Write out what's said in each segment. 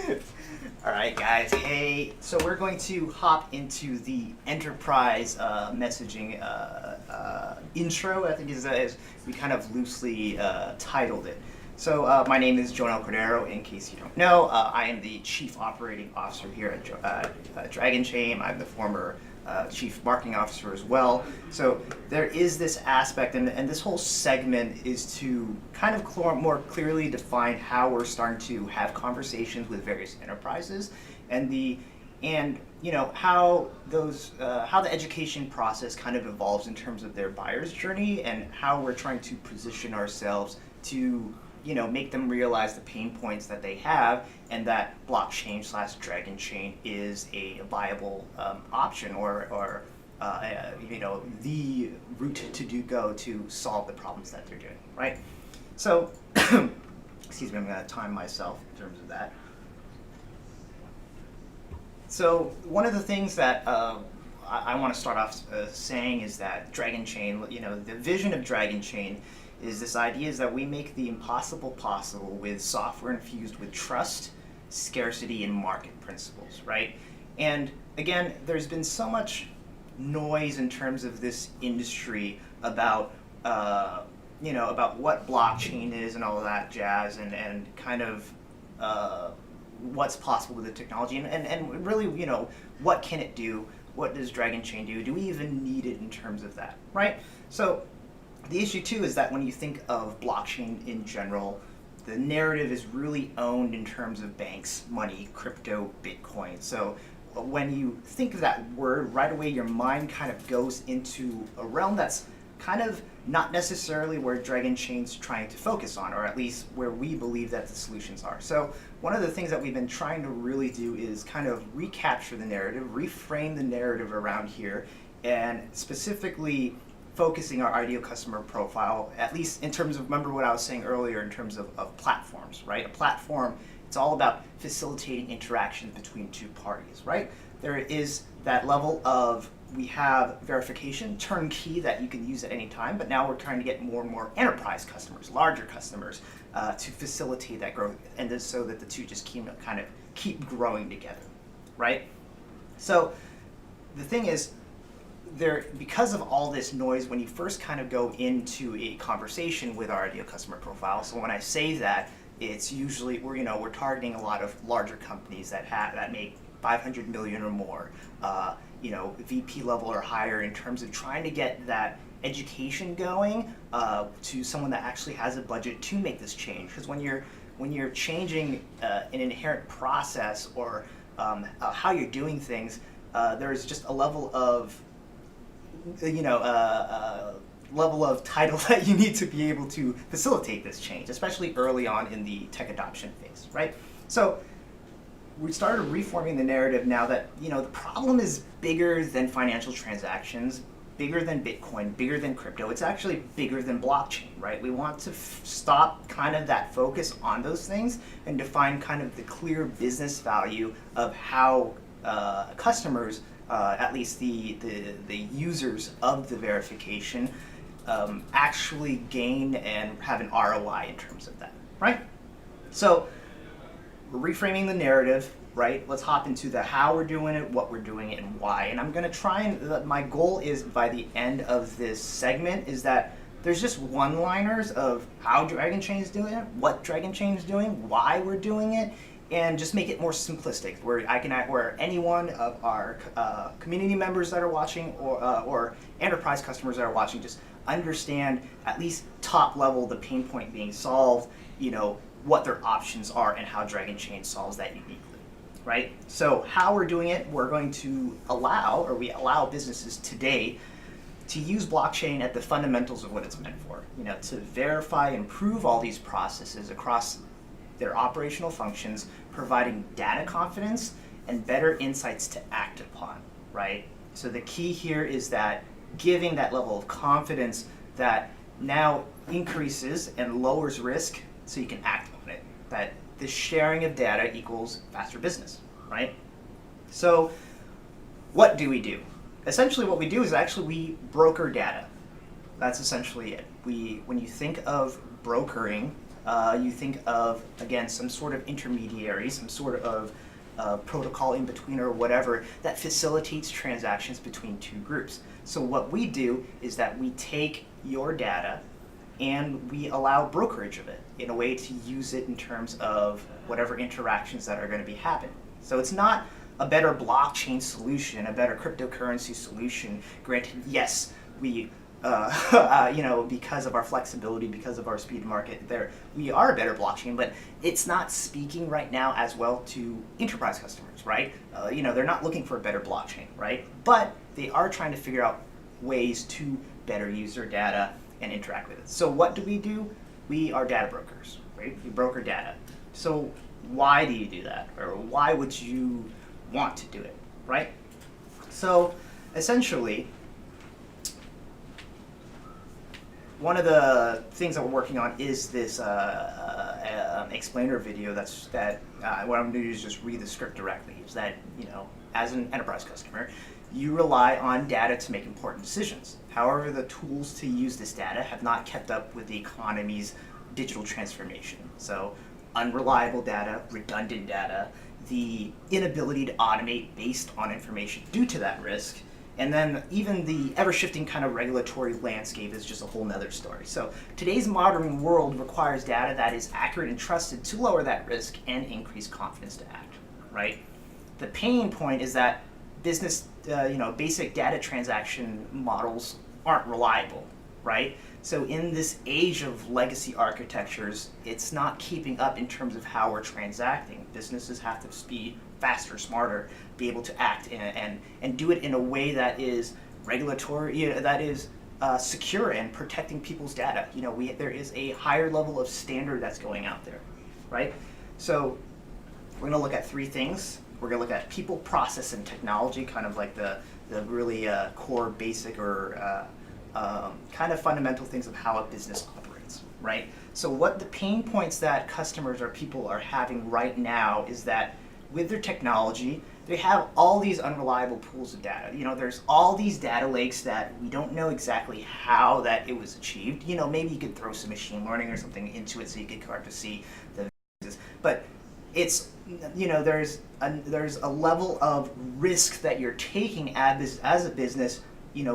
All right, guys. Hey, so we're going to hop into the enterprise messaging intro. I think is as we kind of loosely titled it. So my name is Jonel Cordero. In case you don't know, I am the Chief Operating Officer here at DragonChain. I'm the former Chief Marketing Officer as well. So there is this aspect, and this whole segment is to kind of more clearly define how we're starting to have conversations with various enterprises, and how the education process kind of evolves in terms of their buyer's journey, and how we're trying to position ourselves to make them realize the pain points that they have, and that blockchain/DragonChain is a viable option or the route to go to solve the problems that they're doing, right? So, excuse me, I'm going to time myself in terms of that. So one of the things that I want to start off saying is that DragonChain, the vision of DragonChain is this idea is that we make the impossible possible with software infused with trust, scarcity, and market principles, right? And again, there's been so much noise in terms of this industry about about what blockchain is and all of that jazz, and kind of what's possible with the technology, and really, what can it do? What does DragonChain do? Do we even need it in terms of that, right? So the issue too is that when you think of blockchain in general, the narrative is really owned in terms of banks, money, crypto, Bitcoin. So when you think of that word, right away your mind kind of goes into a realm that's kind of not necessarily where DragonChain's trying to focus on, or at least where we believe that the solutions are. So one of the things that we've been trying to really do is kind of recapture the narrative, reframe the narrative around here, and specifically focusing our ideal customer profile, at least in terms of, remember what I was saying earlier in terms of platforms, right? A platform, it's all about facilitating interaction between two parties, right? There is that level of, we have verification, turnkey, that you can use at any time, but now we're trying to get more and more enterprise customers, larger customers, to facilitate that growth, and this, so that the two just keep growing together, right? So the thing is, because of all this noise, when you first kind of go into a conversation with our ideal customer profile, so when I say that, it's usually we're targeting a lot of larger companies that make 500 million or more, VP level or higher, in terms of trying to get that education going to someone that actually has a budget to make this change. Because when you're changing an inherent process or how you're doing things, there's just a level of level of title that you need to be able to facilitate this change, especially early on in the tech adoption phase, right? So we started reforming the narrative now that the problem is bigger than financial transactions, bigger than Bitcoin, bigger than crypto. It's actually bigger than blockchain, right? We want to stop kind of that focus on those things and define kind of the clear business value of how customers, at least the users of the verification, actually gain and have an ROI in terms of that, right? So we're reframing the narrative, right? Let's hop into the how we're doing it, what we're doing it, and why. And I'm going to try and, my goal is by the end of this segment is that there's just one-liners of how DragonChain is doing it, what DragonChain is doing, why we're doing it, and just make it more simplistic, where any one of our community members that are watching, or enterprise customers that are watching, just understand at least top level the pain point being solved, what their options are, and how DragonChain solves that uniquely, right? So how we're doing it, we're going to we allow businesses today to use blockchain at the fundamentals of what it's meant for, to verify and prove all these processes across their operational functions, providing data confidence and better insights to act upon, right? So the key here is that giving that level of confidence that now increases and lowers risk so you can act on it. That the sharing of data equals faster business, right? So what do we do? Essentially what we do is we broker data. That's essentially it. When you think of brokering, You think of, again, some sort of intermediary, some sort of protocol in between or whatever that facilitates transactions between two groups. So what we do is that we take your data and we allow brokerage of it in a way to use it in terms of whatever interactions that are going to be happening. So it's not a better blockchain solution, a better cryptocurrency solution. Granted, yes, we, because of our flexibility, because of our speed to market, we are a better blockchain, but it's not speaking right now as well to enterprise customers, right? They're not looking for a better blockchain, right? But they are trying to figure out ways to better use their data and interact with it. So what do? We are data brokers, right? We broker data. So why do you do that? Or why would you want to do it, right? So essentially, one of the things that we're working on is this explainer video what I'm going to do is just read the script directly. Is that, as an enterprise customer, you rely on data to make important decisions. However, the tools to use this data have not kept up with the economy's digital transformation. So unreliable data, redundant data, the inability to automate based on information due to that risk, and then even the ever-shifting kind of regulatory landscape is just a whole nother story. So today's modern world requires data that is accurate and trusted to lower that risk and increase confidence to act, right? The pain point is that business, basic data transaction models aren't reliable, right? So in this age of legacy architectures, it's not keeping up in terms of how we're transacting. Businesses have to be faster, smarter, be able to act and do it in a way that is regulatory, that is secure and protecting people's data. There is a higher level of standard that's going out there, right? So we're going to look at three things. We're going to look at people, process, and technology, kind of like the really core, basic, or kind of fundamental things of how a business operates, right? So what the pain points that customers or people are having right now is that with their technology, they have all these unreliable pools of data. There's all these data lakes that we don't know exactly how that it was achieved. Maybe you could throw some machine learning or something into it so you could start to see the, but it's, there's a level of risk that you're taking as a business,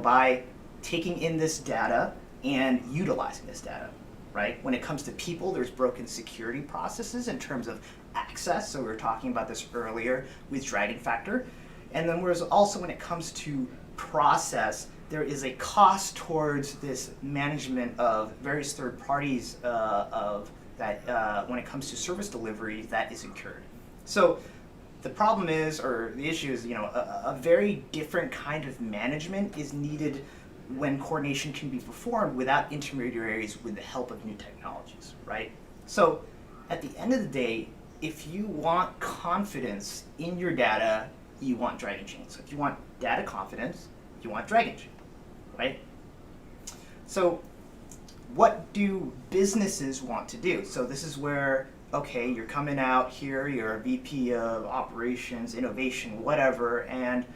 by taking in this data and utilizing this data, right? When it comes to people, there's broken security processes in terms of access. So we were talking about this earlier with Dragon Factor. And then whereas also when it comes to process, there is a cost towards this management of various third parties when it comes to service delivery that is incurred. So the problem is, or the issue is, a very different kind of management is needed when coordination can be performed without intermediaries with the help of new technologies, right? So at the end of the day, if you want confidence in your data, you want DragonChain. So if you want data confidence, you want DragonChain, right? So what do businesses want to do? So this is where, okay, you're coming out here, you're a VP of operations, innovation, whatever, and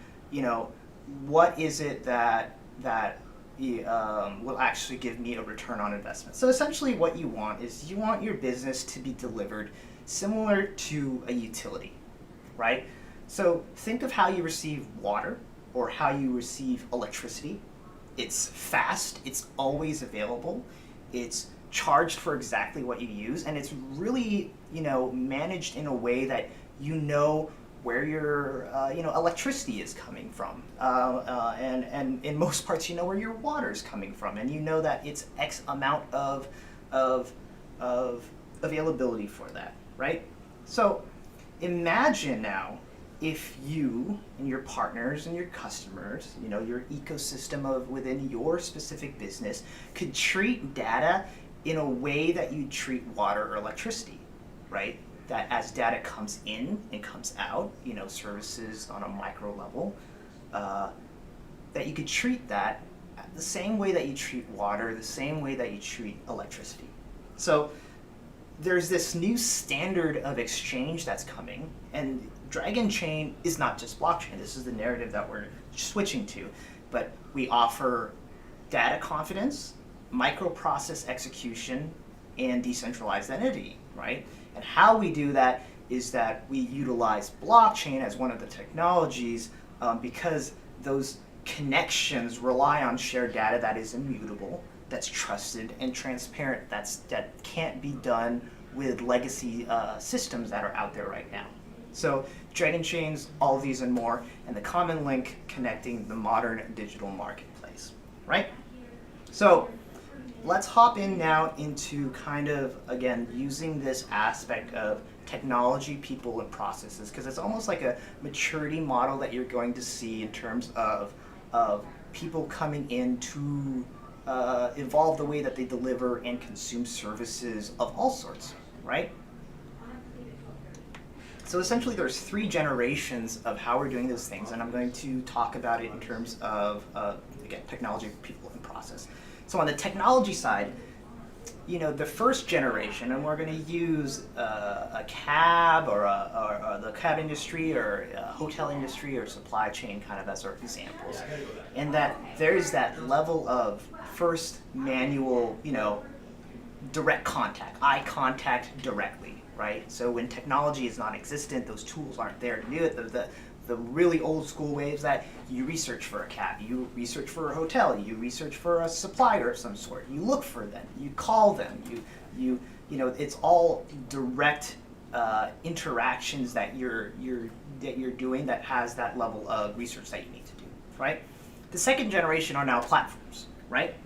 what is it that will actually give me a return on investment? So essentially what you want is you want your business to be delivered similar to a utility, right? So think of how you receive water or how you receive electricity. It's fast, it's always available, it's charged for exactly what you use, and it's really, managed in a way that where your electricity is coming from, and in most parts where your water is coming from, and that it's X amount of availability for that, right? So imagine now if you and your partners and your customers, your ecosystem within your specific business could treat data in a way that you treat water or electricity, right? That as data comes in and comes out, services on a micro level, that you could treat that the same way that you treat water, the same way that you treat electricity. So there's this new standard of exchange that's coming, and DragonChain is not just blockchain. This is the narrative that we're switching to, but we offer data confidence, microprocess execution, and decentralized entity, right? And how we do that is that we utilize blockchain as one of the technologies because those connections rely on shared data that is immutable, that's trusted and transparent, that can't be done with legacy systems that are out there right now. So DragonChain's all these and more, and the common link connecting the modern digital marketplace, right? So let's hop in now into kind of, again, using this aspect of technology, people, and processes, because it's almost like a maturity model that you're going to see in terms of people coming in to evolve the way that they deliver and consume services of all sorts, right? So essentially there's 3 generations of how we're doing those things, and I'm going to talk about it in terms of, again, technology, people, and process. So on the technology side, you know, the first generation, and we're going to use a cab or the cab industry or hotel industry or supply chain kind of as our examples, and that there's that level of first manual, you know, direct contact, eye contact directly, right? So when technology is non-existent, those tools aren't there to do it. The really old school ways that you research for a cab, you research for a hotel, you research for a supplier of some sort, you look for them, you call them, you know, it's all direct interactions that you're doing that has that level of research that you need to do, right? The second generation are now platforms, right?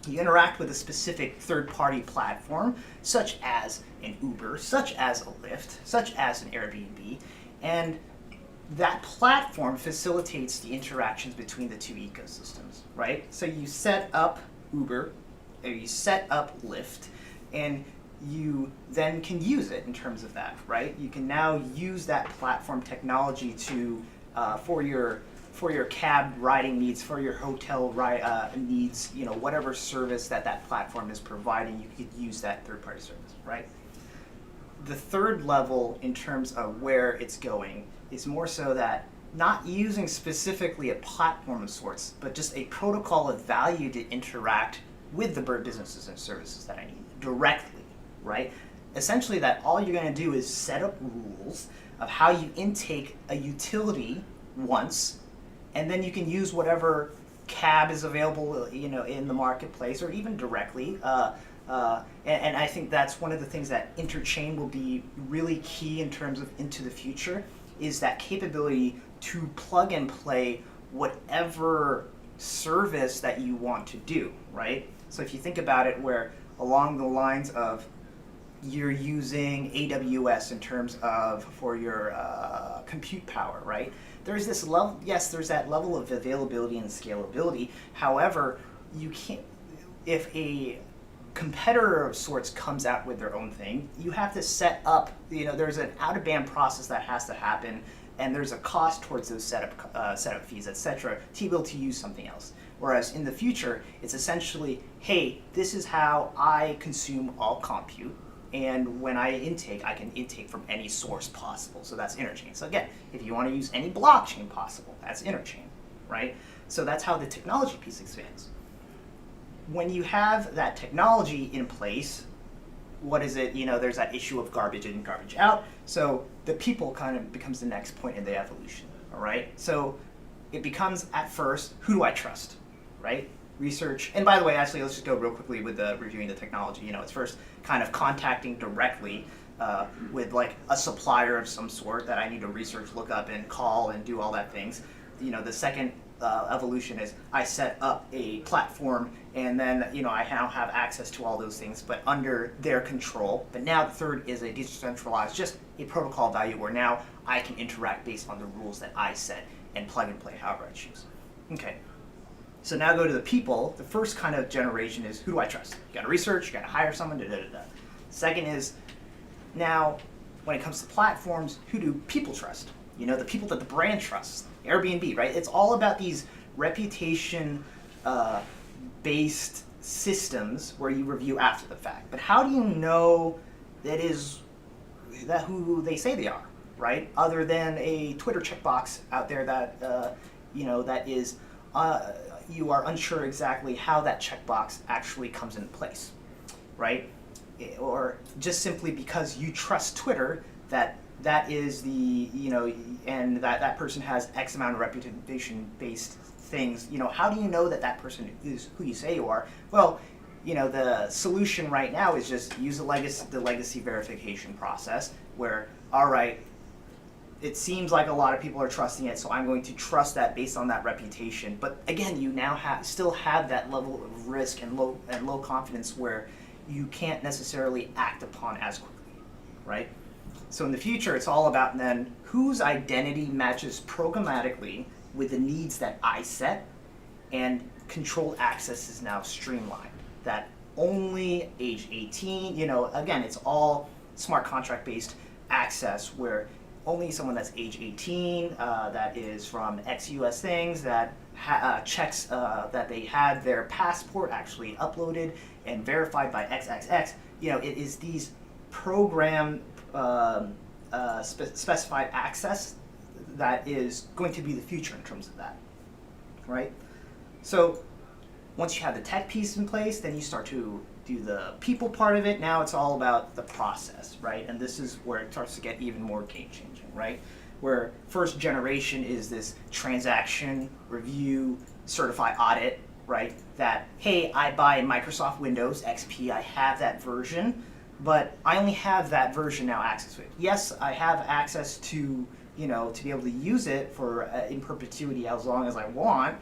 You interact with a specific third-party platform, such as an Uber, such as a Lyft, such as an Airbnb, and that platform facilitates the interactions between the 2 ecosystems, right? So you set up Uber, or you set up Lyft, and you then can use it in terms of that, right? You can now use that platform technology to for your cab riding needs, for your hotel needs, you know, whatever service that platform is providing, you could use that third-party service, right? The third level in terms of where it's going is more so that not using specifically a platform of sorts, but just a protocol of value to interact with the businesses and services that I need directly, right? Essentially that all you're going to do is set up rules of how you intake a utility once, and then you can use whatever cab is available, you know, in the marketplace or even directly. And I think that's one of the things that interchain will be really key in terms of into the future, is that capability to plug and play whatever service that you want to do, right? So if you think about it, where along the lines of you're using AWS in terms of for your compute power, right? There's this level, yes, there's that level of availability and scalability. However, you can't, if a competitor of sorts comes out with their own thing, you have to set up, you know, there's an out-of-band process that has to happen, and there's a cost towards those setup fees, etc., to be able to use something else. Whereas in the future, it's essentially, hey, this is how I consume all compute, and when I intake, I can intake from any source possible. So that's interchain. So again, if you want to use any blockchain possible, that's interchain, right? So that's how the technology piece expands. When you have that technology in place, what is it? You know, there's that issue of garbage in, garbage out. So the people kind of becomes the next point in the evolution, all right? So it becomes, at first, who do I trust, right? Research, and by the way, actually, let's just go real quickly with reviewing the technology. You know, it's first kind of contacting directly with like a supplier of some sort that I need to research, look up, and call and do all that things. You know, the second evolution is I set up a platform, and then, you know, I now have access to all those things, but under their control. But now the third is a decentralized, just a protocol value where now I can interact based on the rules that I set and plug and play however I choose. Okay. So now go to the people. The first kind of generation is, who do I trust? You gotta research, you gotta hire someone, da-da-da-da. Second is, now, when it comes to platforms, who do people trust? You know, the people that the brand trusts. Airbnb, right? It's all about these reputation based systems where you review after the fact. But how do you know that who they say they are, right? Other than a Twitter checkbox out there that you know, that is you are unsure exactly how that checkbox actually comes into place, right? or just simply because you trust Twitter that is the, you know, and that person has X amount of reputation-based things, you know, how do you know that that person is who you say you are? Well, you know, the solution right now is just use the legacy verification process where, all right, it seems like a lot of people are trusting it, so I'm going to trust that based on that reputation. But again, you now still have that level of risk and low confidence where you can't necessarily act upon as quickly, right? So in the future, it's all about then whose identity matches programmatically with the needs that I set, and controlled access is now streamlined. That only age 18, you know, again, it's all smart contract based access where only someone that's age 18, that is from ex-US things, that checks that they had their passport actually uploaded and verified by XXX. You know, it is these program specified access that is going to be the future in terms of that, right? So once you have the tech piece in place, then you start to do the people part of it. Now it's all about the process, right? And this is where it starts to get even more game-changing, right? Where first generation is this transaction, review, certify audit, right? That, hey, I buy Microsoft Windows XP, I have that version, but I only have that version now access to it. Yes, I have access to, you know, to be able to use it for in perpetuity as long as I want.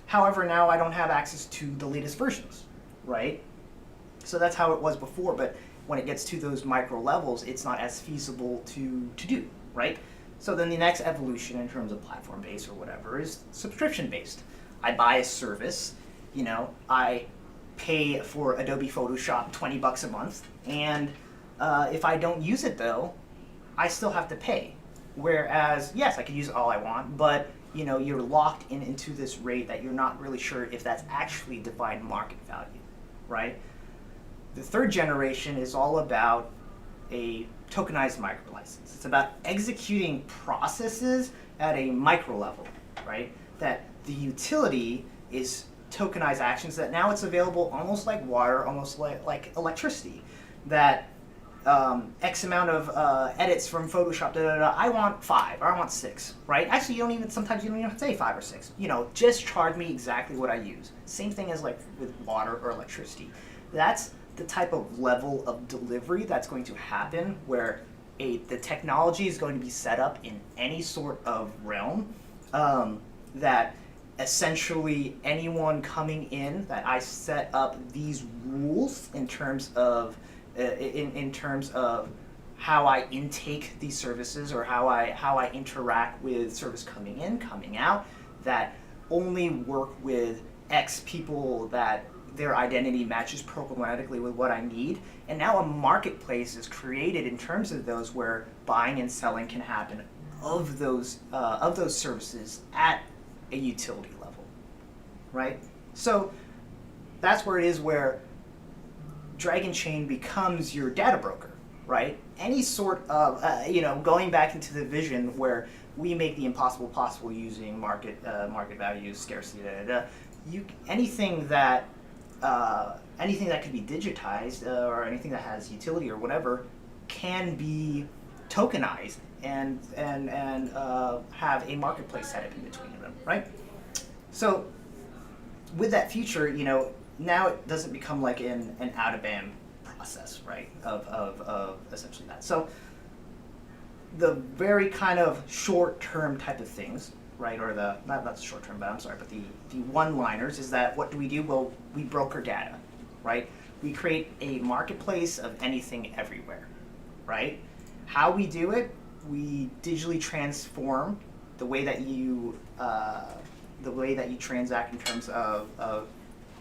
However, now I don't have access to the latest versions, right? So that's how it was before, but when it gets to those micro levels, it's not as feasible to do, right? So then the next evolution in terms of platform-based or whatever is subscription-based. I buy a service, you know, I pay for Adobe Photoshop $20 a month, and if I don't use it though, I still have to pay. Whereas, yes, I could use it all I want, but you know, you're locked into this rate that you're not really sure if that's actually defined market value, right? The third generation is all about a tokenized micro license. It's about executing processes at a micro level, right? That the utility is tokenized actions, that now it's available almost like water, almost like electricity. That X amount of edits from Photoshop, I want 5 or I want 6, right? Actually, sometimes you don't even have to say 5 or 6. You know, just charge me exactly what I use. Same thing as like with water or electricity. That's the type of level of delivery that's going to happen where the technology is going to be set up in any sort of realm, that essentially anyone coming in, that I set up these rules in terms of in terms of how I intake these services or how I interact with service coming in, coming out, that only work with X people, that their identity matches programmatically with what I need. And now a marketplace is created in terms of those where buying and selling can happen of those services at a utility level, right? So that's where it is where DragonChain becomes your data broker, right? Any sort of, going back into the vision where we make the impossible possible using market values, scarcity, anything that could be digitized or anything that has utility or whatever can be tokenized and have a marketplace set up in between them, right? So with that future, now it doesn't become like an out-of-band process, right, of essentially that. So the very kind of short-term type of things, right, or the, not the short-term, but I'm sorry, but the one-liners is that what do? Well, we broker data, right? We create a marketplace of anything everywhere, right? How we do it, we digitally transform the way that you transact in terms of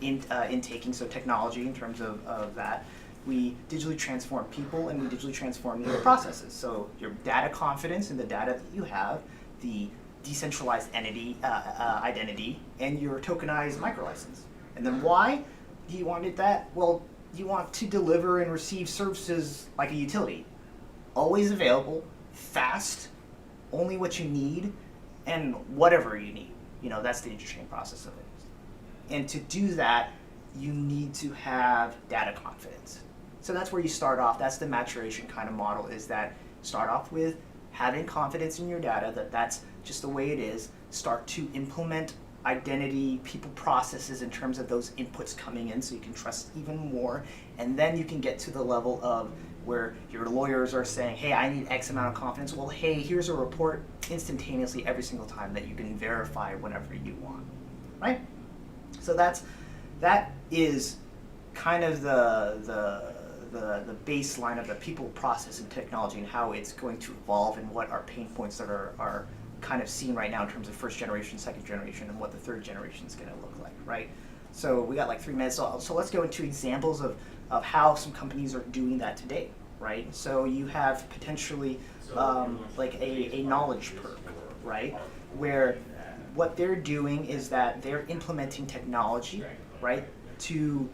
intaking, so technology in terms of that. We digitally transform people and we digitally transform the processes. So your data confidence in the data that you have, the decentralized entity identity, and your tokenized microlicense. And then why do you want it that? Well, you want to deliver and receive services like a utility. Always available, fast, only what you need, and whatever you need. That's the interchain process of it. And to do that, you need to have data confidence. So that's where you start off. That's the maturation kind of model, is that start off with having confidence in your data, that that's just the way it is. Start to implement identity, people, processes in terms of those inputs coming in so you can trust even more. And then you can get to the level of where your lawyers are saying, hey, I need X amount of confidence. Well, hey, here's a report instantaneously every single time that you can verify whenever you want, right? So that is kind of the baseline of the people, process, and technology, and how it's going to evolve, and what our pain points that are kind of seen right now in terms of first generation, second generation, and what the third generation is going to look like, right? So we got like 3 minutes, so let's go into examples of how some companies are doing that today, right? So you have potentially like a knowledge perk, right? Where what they're doing is that they're implementing technology, right, to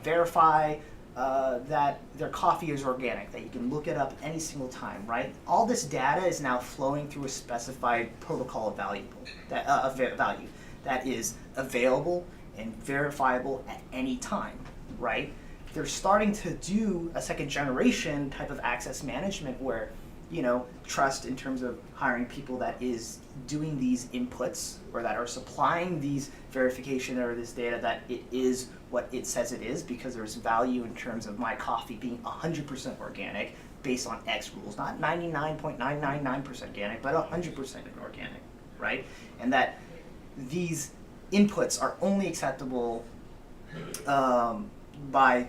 verify that their coffee is organic, that you can look it up any single time, right? All this data is now flowing through a specified protocol of value that is available and verifiable at any time, right? They're starting to do a second generation type of access management where, you know, trust in terms of hiring people that is doing these inputs, or that are supplying these verification or this data that it is what it says it is, because there's value in terms of my coffee being 100% organic based on X rules, not 99.999% organic, but 100% organic, right? And that these inputs are only acceptable by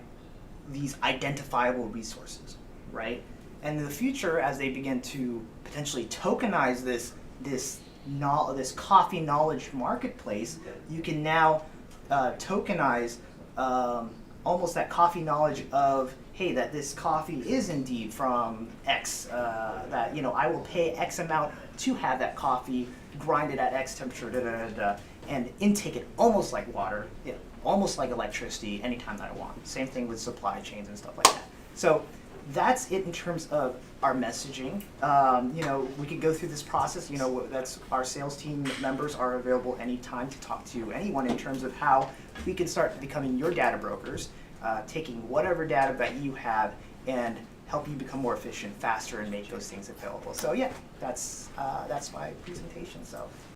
these identifiable resources, right? And in the future, as they begin to potentially tokenize this coffee knowledge marketplace, you can now tokenize almost that coffee knowledge of, hey, that this coffee is indeed from X, that, you know, I will pay X amount to have that coffee, grind it at X temperature, and intake it almost like water, you know, almost like electricity anytime that I want. Same thing with supply chains and stuff like that. So that's it in terms of our messaging. You know, we could go through this process. You know, that's our sales team members are available anytime to talk to anyone in terms of how we can start becoming your data brokers, taking whatever data that you have and help you become more efficient, faster, and make those things available. So yeah, that's my presentation. So.